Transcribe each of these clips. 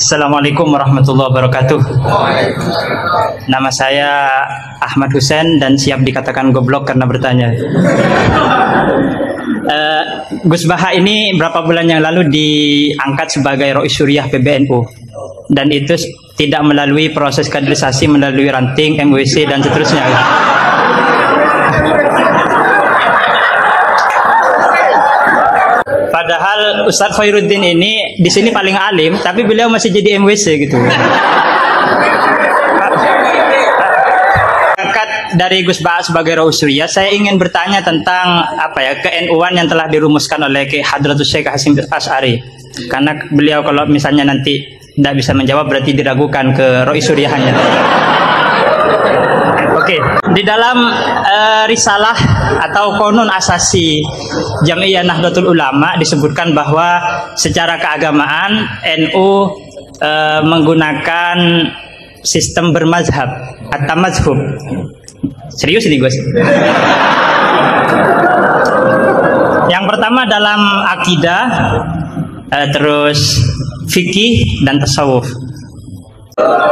Assalamualaikum warahmatullahi wabarakatuh. Nama saya Ahmad Hussein dan siap dikatakan goblok karena bertanya. Gus Baha ini berapa bulan yang lalu diangkat sebagai Rois Syuriah PBNU dan itu tidak melalui proses kaderisasi, melalui ranting, MWC dan seterusnya. Padahal Ustadz Khairuddin ini di sini paling alim, tapi beliau masih jadi MWC gitu. Dari Gus Baha sebagai Rois Syuriah, saya ingin bertanya tentang ke-NU-an yang telah dirumuskan oleh Hadratus Syekh Hasyim Asy'ari. Karena beliau kalau misalnya nanti tidak bisa menjawab berarti diragukan ke Rois Syuriahnya. Oke, di dalam risalah atau konun asasi Jam'iyah Nahdlatul Ulama disebutkan bahwa secara keagamaan NU menggunakan sistem bermazhab atau mazhub. Serius nih Gus. Yang pertama dalam akidah, terus fikih dan tasawuf.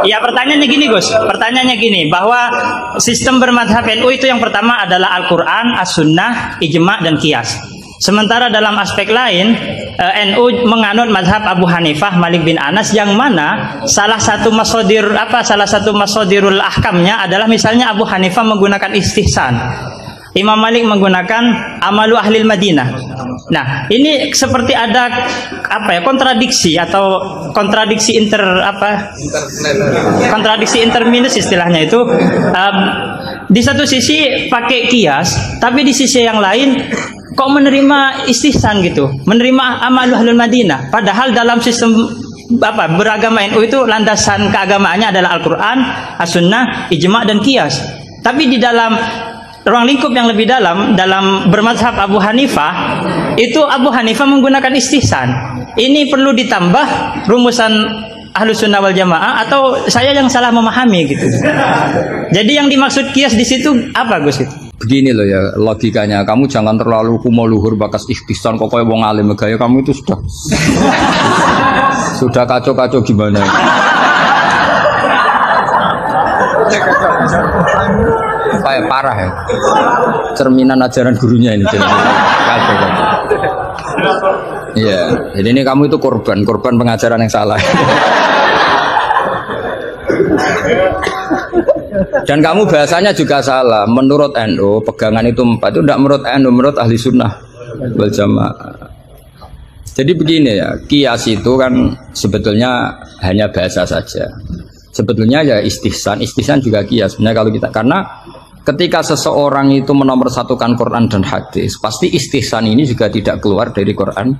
Ya pertanyaannya gini Gus, pertanyaannya gini, bahwa sistem bermadhab NU itu yang pertama adalah Al-Quran, As-Sunnah, Ijma' dan Qiyas. Sementara dalam aspek lain, NU menganut madhab Abu Hanifah, Malik bin Anas, yang mana salah satu masodirul ahkamnya adalah misalnya Abu Hanifah menggunakan istihsan, Imam Malik menggunakan amalu ahlil Madinah. Nah, ini seperti ada kontradiksi atau kontradiksi interminus istilahnya itu. Di satu sisi pakai kias, tapi di sisi yang lain kok menerima istihsan gitu, menerima amalu ahlul Madinah. Padahal dalam sistem beragama NU itu landasan keagamaannya adalah Al-Quran, As-Sunnah, Ijma' dan Qiyas. Tapi di dalam ruang lingkup yang lebih dalam bermazhab Abu Hanifah, itu Abu Hanifah menggunakan istihsan. Ini perlu ditambah rumusan Ahlus Sunnah wal Jamaah atau saya yang salah memahami gitu. Jadi yang dimaksud kias di situ apa Gus itu? Begini loh ya logikanya, kamu jangan terlalu kumo luhur bakas ihtisan kok kayak wong alim, gaya kamu itu sudah kacau-kacau gimana? Kayak parah ya, cerminan ajaran gurunya ini. Kacau. Iya, jadi ini kamu itu korban pengajaran yang salah. Dan kamu bahasanya juga salah. Menurut NU pegangan itu 4 itu tidak menurut NU, menurut ahli sunnah wal jamaah. Jadi begini ya, kias itu kan sebetulnya hanya bahasa saja. Sebetulnya ya istihsan juga kias. Sebenarnya kalau kita, karena ketika seseorang itu menomorsatukan Quran dan hadis, pasti istihsan ini juga tidak keluar dari Quran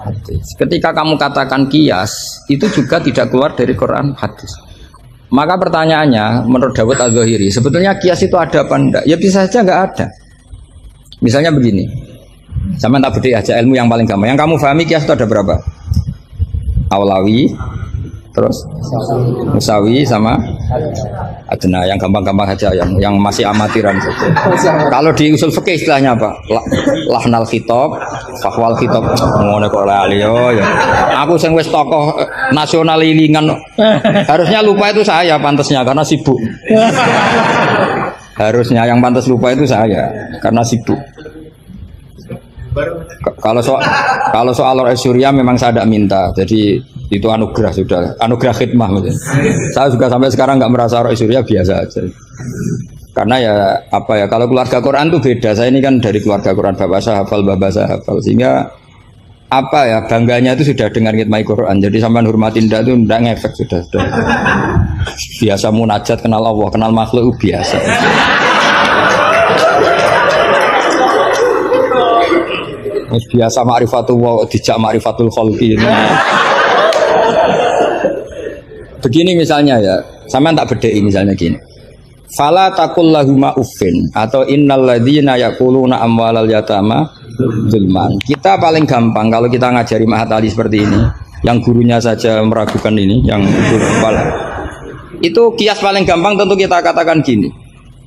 hadis. Ketika kamu katakan kias, itu juga tidak keluar dari Quran hadis. Maka pertanyaannya, menurut Dawud Al-Zahiri, sebetulnya kias itu ada apa enggak? Ya bisa saja enggak ada. Misalnya begini, sama tak beda aja ilmu yang paling gampang. Yang kamu pahami kias itu ada berapa? Aulawi, terus Musawi sama adna, yang gampang-gampang saja, yang masih amatiran saja. Kalau di usul fikih istilahnya apa? Lahnal khitab, fahwal khitab. Ngono kok lali yo ya. Aku sing wis tokoh nasional ilingan. Harusnya lupa itu saya pantasnya karena sibuk. Harusnya yang pantas lupa itu saya karena sibuk. Kalau soal Rois Syuriah memang saya tidak minta, jadi itu anugerah sudah, anugerah khidmah. Saya juga sampai sekarang nggak merasa Rois Syuriah, biasa aja. Karena ya kalau keluarga Quran itu beda. Saya ini kan dari keluarga Quran, bapak saya hafal, bapak saya hafal, sehingga bangganya itu sudah dengan ngitmai Quran. Jadi sampai hormatin itu tidak ngefek, sudah biasa munajat, kenal Allah, kenal makhluk biasa. Biasa ma'rifatullah dijak ma'rifatul khalqi. Begini misalnya ya, sama tak bedai misalnya gini. Fala taqul lahuma uffin atau innal ladzina yaquluna amwalal yatama zulman. Kita paling gampang kalau kita ngajari Mahat Ali seperti ini, yang gurunya saja meragukan ini, yang itu kias paling gampang tentu kita katakan gini.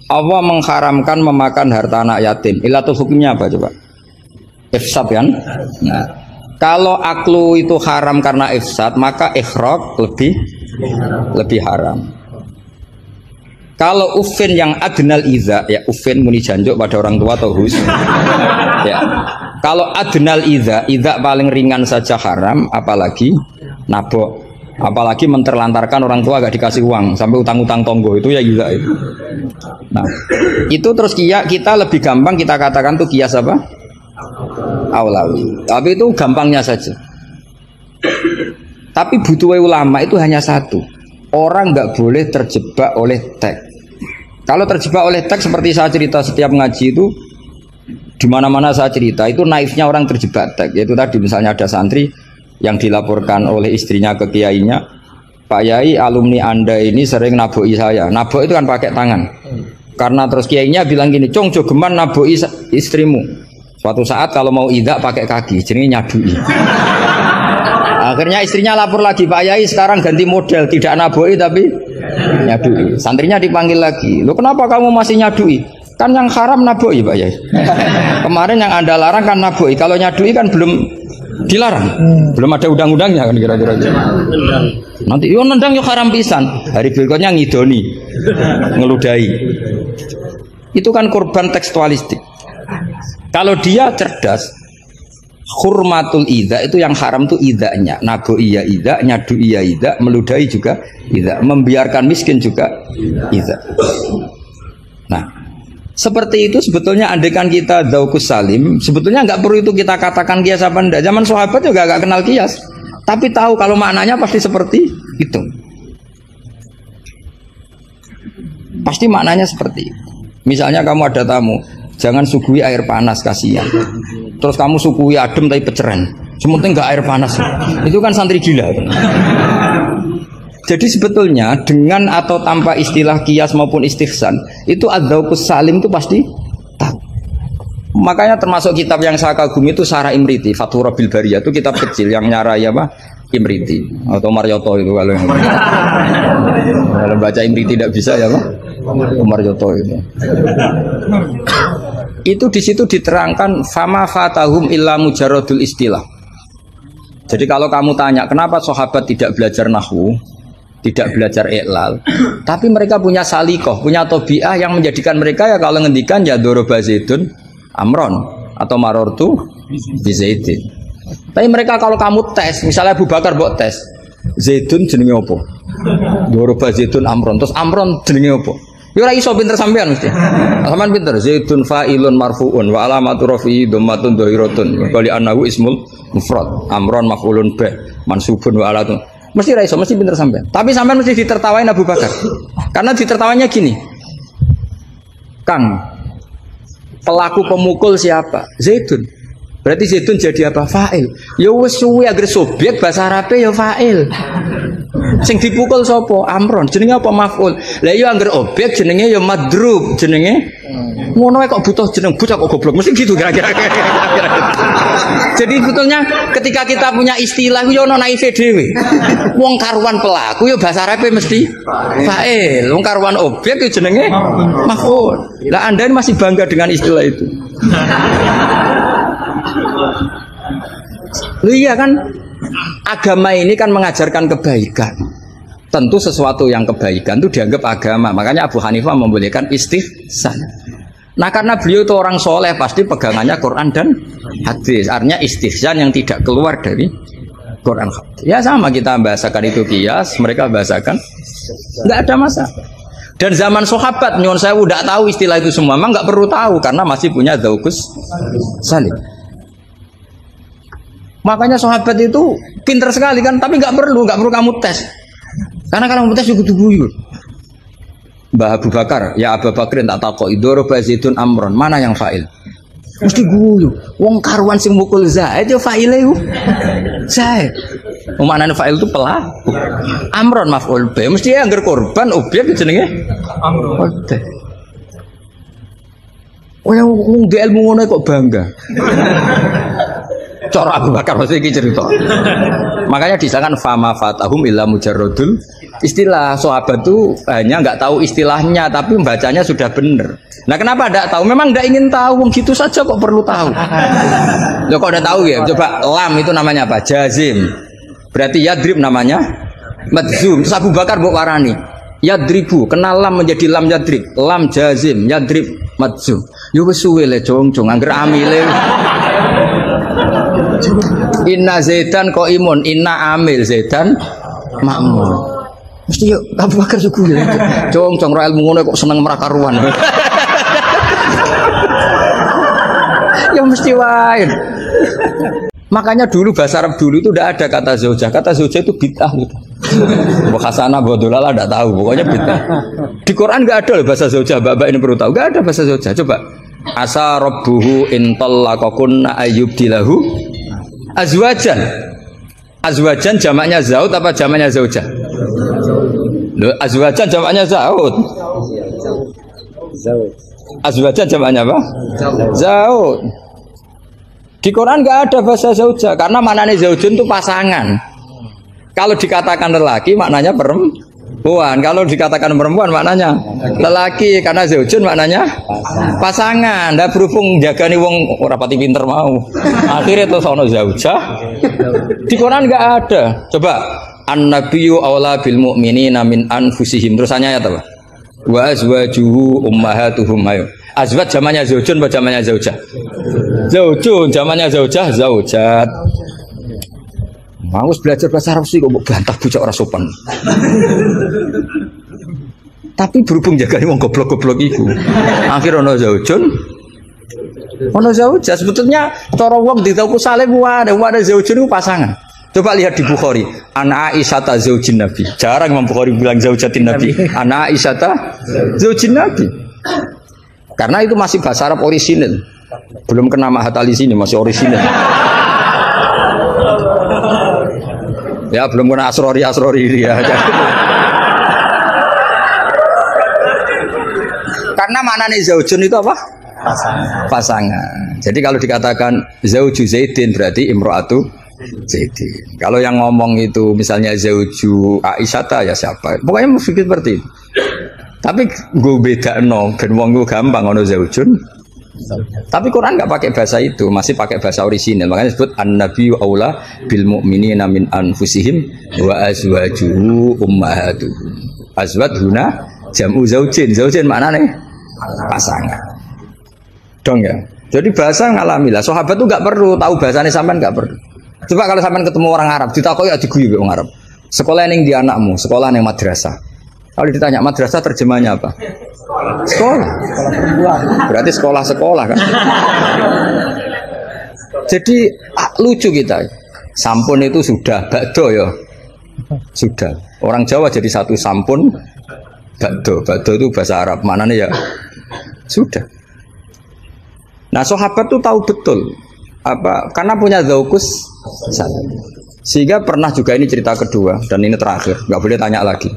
Allah mengharamkan memakan harta anak yatim. Ilatul hukumnya apa coba? Ifsad kan? Nah, Kalau aklu itu haram karena ifsad, maka ikhraq lebih haram. Kalau ufin yang adnal iza, ya ufin muni janjuk pada orang tua atau hus. Ya. Kalau adnal iza paling ringan saja haram, apalagi nabok, apalagi menterlantarkan orang tua gak dikasih uang sampai utang-utang tonggo itu ya iza itu. Nah, itu terus kita lebih gampang kita katakan tuh kias apa? Aulawi. Tapi itu gampangnya saja. Tapi butuh ulama itu hanya satu. Orang nggak boleh terjebak oleh teks. Kalau terjebak oleh teks seperti saya cerita setiap ngaji itu, di mana-mana saya cerita itu naifnya orang terjebak teks. Yaitu tadi misalnya ada santri yang dilaporkan oleh istrinya ke kiainya, Pak Yai, alumni Anda ini sering naboi saya. Nabok itu kan pakai tangan. Karena terus kiainya bilang gini, "Cong, jogeman naboi istrimu." Suatu saat kalau mau idak pakai kaki, jadi nyadui. Akhirnya istrinya lapor lagi, "Pak Yai sekarang ganti model, tidak naboi tapi nyadui." Santrinya dipanggil lagi, "Loh kenapa kamu masih nyadui? Kan yang haram naboi Pak Yai. Kemarin yang Anda larang kan naboi, kalau nyadui kan belum dilarang, belum ada undang-undangnya kan kira-kira." Nanti yo nendang yo haram pisan, hari berikutnya ngidoni, ngeludahi. Itu kan korban tekstualistik. Kalau dia cerdas, hurmatul idza itu yang haram tuh idzanya, nago iya idza, nyadu iya idza, meludahi juga idza, membiarkan miskin juga idza. Nah, seperti itu sebetulnya andekan kita dzauqus salim, sebetulnya nggak perlu itu kita katakan kias apa enggak. Zaman sahabat juga nggak kenal kias, tapi tahu kalau maknanya pasti seperti itu. Pasti maknanya seperti itu. Misalnya kamu ada tamu, jangan suguhi air panas, kasihan. Terus kamu suguhi adem tapi peceren, sementing nggak air panas. Itu kan santri gila. Jadi sebetulnya dengan atau tanpa istilah kias maupun istihsan, itu adzauqus salim itu pasti tahu. Makanya termasuk kitab yang saya kagumi itu Sarah Imriti, Fathur Rabbil Bariyah, itu kitab kecil yang nyarai apa? Imriti atau Marioto itu kalau baca Imriti tidak bisa ya Pak? Marioto itu. Itu di situ diterangkan fama fatahum illa mujarradul istilah. Jadi kalau kamu tanya kenapa sahabat tidak belajar nahwu, tidak belajar i'lal, tapi mereka punya salikoh, punya tobiah yang menjadikan mereka ya kalau ngendikan ya doroba zaidun amron atau marortu bi zaidin. Tapi mereka kalau kamu tes, misalnya Abu Bakar buat tes, zaidun jenenge apa? Doroba zaidun amron, terus amron jenenge apa? Ya ora iso pinter sampean mesti. Sampean pinter, zaidun fa'ilun marfu'un wa alamatu rafi'i dhammatun dhahiratun. Qali annahu ismul mufrad, amron maf'ulun bih, mansubun wa alatun. Mesti ra iso, mesti pinter sampean. Tapi sampean mesti ditertawain Abu Bakar. Karena ditertawanya gini. Kang, pelaku pemukul siapa? Zaidun. Berarti zaidun jadi apa? Fa'il. Ya wis suwi agar subjek bahasa Arabe ya fa'il. Sing dipukul sapa? Amron. Jenenge apa? Maf'ul. Lah iya angger objek jenenge ya madrub, jenenge ngono kok butuh jeneng bocah kok goblok. Mesti gitu kira-kira. Jadi sebetulnya ketika kita punya istilah yo ono naife dhewe. Wong karuan pelaku yo bahasa Arabe mesti fa'il. Wong karuan objek yo jenenge maf'ul. Lah Anda masih bangga dengan istilah itu. Loh iya kan, agama ini kan mengajarkan kebaikan. Tentu sesuatu yang kebaikan itu dianggap agama. Makanya Abu Hanifah membolehkan istihsan. Nah karena beliau itu orang soleh, pasti pegangannya Quran dan hadis. Artinya istihsan yang tidak keluar dari Quran hadis. Ya sama kita bahasakan itu kias, mereka bahasakan nggak ada masalah. Dan zaman sahabat nyuwun sewu tidak tahu istilah itu semua, memang nggak perlu tahu karena masih punya dzauqus salim. Makanya sahabat itu pinter sekali kan, tapi nggak perlu kamu tes. Karena kalau kamu tes juga tubuh. Mbah Abu Bakar, ya Abu Bakar tak takok idoroba zaidun amron, mana yang fa'il? Mesti guyu. Wong karuan sing mukul Zaid yo fa'ile iku. Zaid. Maknane fa'il itu pelaku. Amron maf'ul bi, mesti angger korban objek jenenge amron. Oh ya wong di ilmu ngono kok bangga. Cara Abu Bakar mesti iki cerita. Makanya disangkan fama fatahum illa mujarradul istilah. Sahabat itu hanya nggak tahu istilahnya tapi membacanya sudah benar. Nah kenapa tidak tahu? Memang tidak ingin tahu, gitu saja kok perlu tahu. Lo kok udah tahu ya? Coba lam itu namanya apa? Jazim. Berarti yadrib namanya madzum. Terus Abu Bakar mbok warani. Yadribu, kenal lam menjadi lam yadrib. Lam jazim, yadrib madzum. Yo wis suwe le jong-jong anggere amile. Inna Zaidan qaimun, inna amil Zaidan makmum. Mesti yo Abu Bakar suku ya. Jong-jong ra ilmu ngono kok seneng merakaruan. Ya mesti wae. Makanya dulu bahasa Arab dulu itu tidak ada kata zaujah. Kata zaujah itu bid'ah gitu. Hasanah bodolala tidak tahu, pokoknya bid'ah. Di Quran nggak ada loh bahasa zaujah. Mbak ini perlu tahu, nggak ada bahasa zaujah. Coba. Asa rabbuhu in talaqakunna ayyubdilahu azwajan. Azwajan jamaknya zaud apa jamaknya zaujah? Loh, azwajan jamaknya zaud. Azwajan jamaknya apa? Zaud. Di Quran nggak ada bahasa zaujah karena maknanya zaujun itu pasangan. Kalau dikatakan lelaki maknanya perempuan. Kalau dikatakan perempuan maknanya lelaki karena zaujun maknanya pasangan. Ndak berhubung jagani wong ora pati pinter mau. Akhirnya terus ono zaujah. Di Quran nggak ada. Coba an-nabiyyu aula bil mu'minina min anfusihim. Terusannya ya apa? Wa azwajuhu ummahatuhum. Ayo. Azwaj zamannya zaujun apa zamannya zaujah? Zaujun, zamannya zaujah, zaujat. Mau belajar bahasa Arab sih kok bantah bocah ora sopan. Tapi berhubung jaga wong goblok-goblok iku. Akhir ono zaujun. Ono zaujah sebetulnya cara wong ditaku saleh wae zaujun itu pasangan. Coba lihat di Bukhari, Ana Aisyah zaujin Nabi. Jarang Imam Bukhari bilang zaujatin Nabi. Ana Aisyah zaujin Nabi. Karena itu masih bahasa Arab orisinil. Belum kena Mahat Ali sini masih orisinil. Ya belum kena asrori ini ya. Karena maknanya zaujun itu apa? Pasangan. Jadi kalau dikatakan zauju Zaidin berarti imro'atu Zaidin. Kalau yang ngomong itu misalnya zauju Aisyata ya siapa? Pokoknya mungkin seperti itu. Tapi gue beda ben wong gue gampang ono zaujun. Tapi Quran nggak pakai bahasa itu, masih pakai bahasa orisinal. Makanya disebut an-nabiyyu aula bil mu'minina min anfusihim wa azwajuhu ummahatuhum. Azwaj huna jam'u zaujin. Zaujin maknanya pasangan. Dong ya. Jadi bahasa ngalami lah. Sahabat tuh nggak perlu tahu bahasanya sampean nggak perlu. Coba kalau sampean ketemu orang Arab, ditakoki ya diguyu orang Arab. Sekolah ning di anakmu, sekolah ning madrasah. Kalau ditanya madrasah terjemahnya apa? Sekolah. Berarti sekolah-sekolah kan? Jadi lucu kita. Sampun itu sudah bakdo ya. Sudah. Orang Jawa jadi satu sampun bakdo. Bakdo itu bahasa Arab. Maknanya ya sudah. Nah, sahabat tuh tahu betul apa karena punya zaukus sehingga pernah juga ini cerita kedua dan ini terakhir, nggak boleh tanya lagi.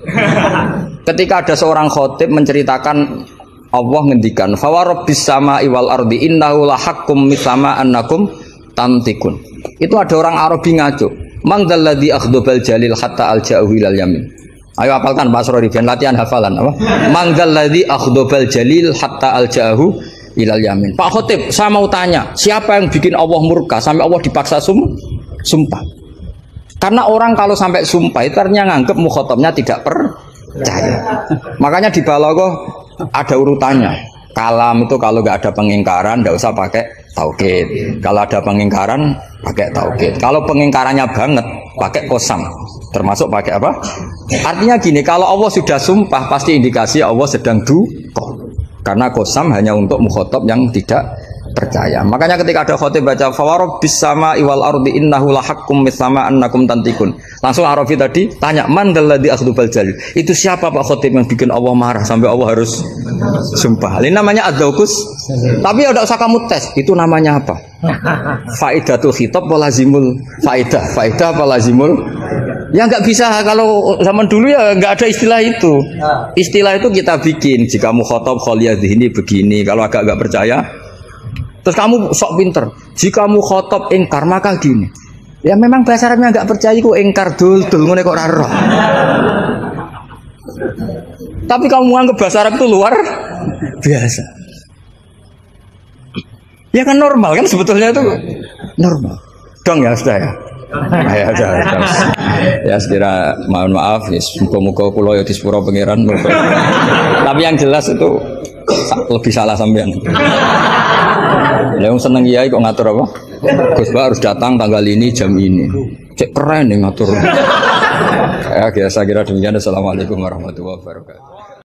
Ketika ada seorang khotib menceritakan Allah ngendikan fawarabbis samai wal ardi innahu lahaqqum mithama annakum tantikun. Itu ada orang Arabi ngaco. Mangdalladzi akhdobal jalil hatta alja'u ilal yamin. Ayo hafalkan Pak Asrori biar latihan hafalan apa? Mangdalladzi akhdobal jalil hatta alja'u ilal yamin. Pak Khotib, saya mau tanya, siapa yang bikin Allah murka sampai Allah dipaksa sumpah? Karena orang kalau sampai sumpah itu artinya nganggep mukhotabnya tidak percaya. Makanya di balaghah ada urutannya. Kalam itu kalau nggak ada pengingkaran nggak usah pakai taukid. Kalau ada pengingkaran pakai taukid. Kalau pengingkarannya banget pakai qasam. Termasuk pakai apa? Artinya gini, kalau Allah sudah sumpah pasti indikasi Allah sedang duka. Karena qasam hanya untuk mukhotab yang tidak percaya. Makanya ketika ada khotib baca fawarabbis samai wal ardi innahu lahaqqum mithama annakum tantikun. Langsung Arabi tadi tanya man dalladzi akhdubal jalil. Itu siapa Pak Khotib yang bikin Allah marah sampai Allah harus sumpah. Ini namanya adzaukus. Tapi enggak usah kamu tes. Itu namanya apa? Faidatul khitab wa lazimul faidah. Faidah apa lazimul? Ya nggak bisa kalau zaman dulu ya nggak ada istilah itu. Istilah itu kita bikin. Jika mukhotab khaliyadhini begini. Kalau agak nggak percaya terus kamu sok pinter. Jika mukhotab ingkar maka gini. Ya memang bahasa Arabnya nggak percaya kok ingkar dul ngene kok ora roh. Tapi kamu menganggap bahasa Arab itu luar biasa. Ya kan normal kan sebetulnya itu normal. Dong ya sudah ya. Ya sudah. Ya sekira mohon maaf ya muga-muga kula ya disepuro pangeran. Tapi yang jelas itu lebih salah sampean. Lah wong seneng kiai kok ngatur apa? Gus Ba harus datang tanggal ini jam ini. Cek keren nih ngatur. Ya biasa kira demikian. Assalamualaikum warahmatullahi wabarakatuh.